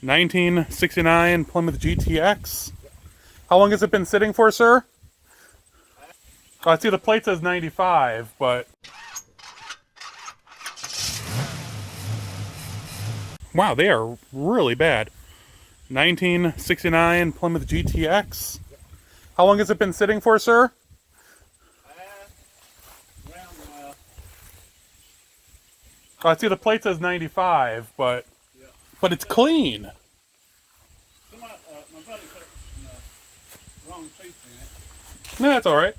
1969 Plymouth GTX. How long has it been sitting for, sir? Oh, I see the plate says 95, but... Wow, they are really bad. 1969 Plymouth GTX. How long has it been sitting for, sir? Oh, I see the plate says 95, but it's clean. My buddy put wrong seats in it. No, that's all right.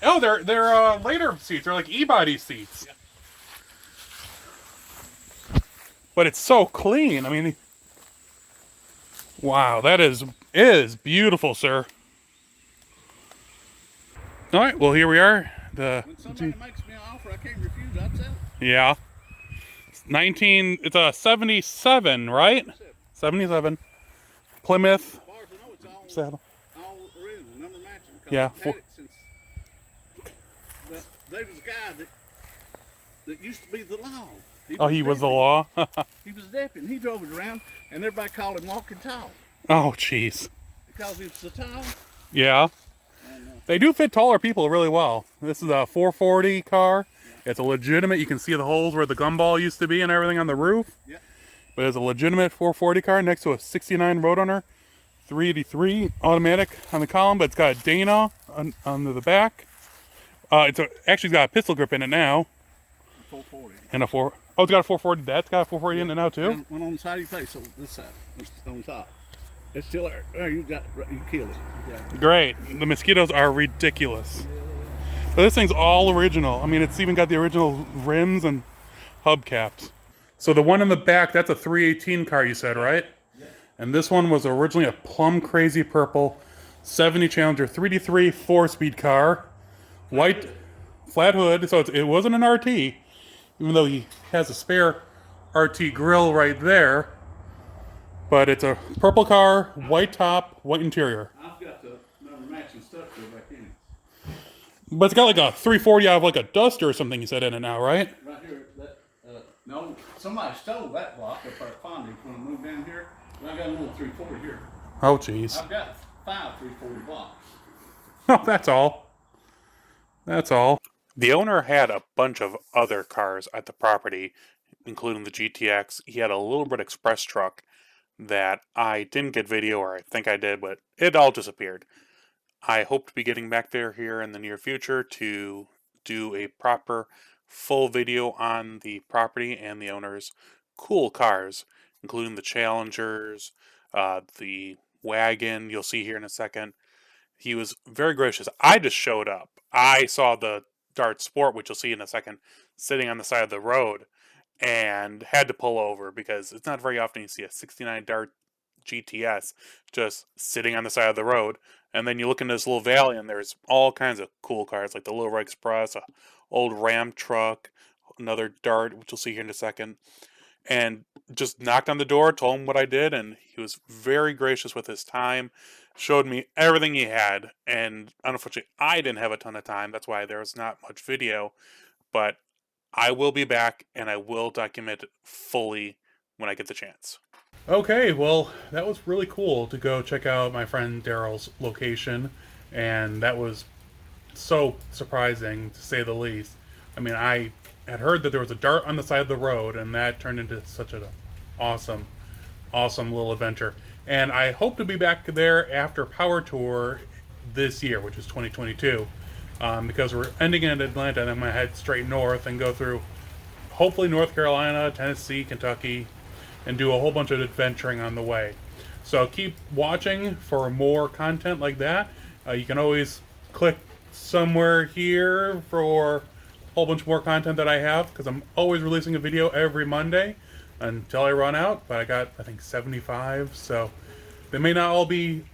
Oh, they're later seats. They're like e-body seats. Yeah. But it's so clean. I mean, wow, that is beautiful, sir. All right, well here we are. When somebody makes me an offer I can't refuse, I'd sell it. Yeah. It's a 77, right? 77. Plymouth. As far as I know, it's Saddle. all original, number matching. Yeah. I've had it since. But there was a guy that used to be the law. He was the law? He was a deputy, and he drove it around, and everybody called him Walking Tall. Oh, jeez. Because he was so tall. Yeah. And, they do fit taller people really well. This is a 440 car. Yeah. It's a legitimate, you can see the holes where the gumball used to be and everything on the roof. Yeah. But it's a legitimate 440 car next to a 69 Roadrunner 383 automatic on the column, but it's got a Dana on the back. Actually got a pistol grip in it now. 440. And a it's got a 440. That's got a 440 in it now too. And one on the side of your face, so this side, on top. It's still there. Oh, you killed it. Yeah. Great. The mosquitoes are ridiculous. But this thing's all original. I mean, it's even got the original rims and hubcaps. So the one in the back, that's a 318 car you said, right? Yeah. And this one was originally a plum crazy purple 70 Challenger 3D3 4-speed car. White flat hood, so it wasn't an RT, even though he has a spare RT grill right there. But it's a purple car, white top, white interior. I've got the number matching stuff to go back in it. But it's got like a 340 out of like a Duster or something you said in it now, right? Right here, no, somebody stole that block up there at Fondy when I moved down here. And I got a little 340 here. Oh, jeez. I've got 5 340 blocks. Oh, that's all. That's all. The owner had a bunch of other cars at the property, including the GTX. He had a little bit express truck that I didn't get video, or I think I did, but it all disappeared. I hope to be getting back there here in the near future to do a proper full video on the property and the owner's cool cars, including the Challengers, the wagon you'll see here in a second. He was very gracious. I just showed up. I saw the Dart Sport, which you'll see in a second, sitting on the side of the road, and had to pull over because it's not very often you see a 69 Dart GTS just sitting on the side of the road. And then you look into this little valley and there's all kinds of cool cars like the Little Red Express, a old Ram truck, another Dart, which you'll see here in a second. And just knocked on the door, told him what I did, and he was very gracious with his time, showed me everything he had. And unfortunately, I didn't have a ton of time. That's why there was not much video. But I will be back, and I will document it fully when I get the chance. Okay, well, that was really cool to go check out my friend Daryl's location, and that was so surprising, to say the least. I mean, I had heard that there was a Dart on the side of the road, and that turned into such an awesome little adventure. And I hope to be back there after Power Tour this year, which is 2022. Because we're ending in Atlanta, and I'm going to head straight north and go through, hopefully, North Carolina, Tennessee, Kentucky, and do a whole bunch of adventuring on the way. So keep watching for more content like that. You can always click somewhere here for a whole bunch more content that I have, because I'm always releasing a video every Monday until I run out. But I got, I think, 75, so they may not all be,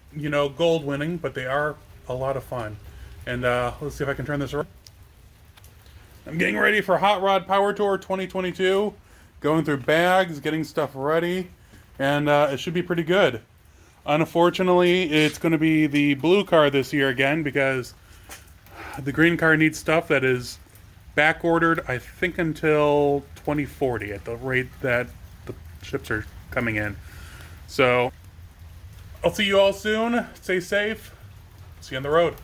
gold winning, but they are a lot of fun. And let's see if I can turn this around. I'm getting ready for Hot Rod Power Tour 2022. Going through bags, getting stuff ready. And it should be pretty good. Unfortunately, it's going to be the blue car this year again, because the green car needs stuff that is back ordered, I think, until 2040 at the rate that the ships are coming in. So I'll see you all soon. Stay safe. See you on the road.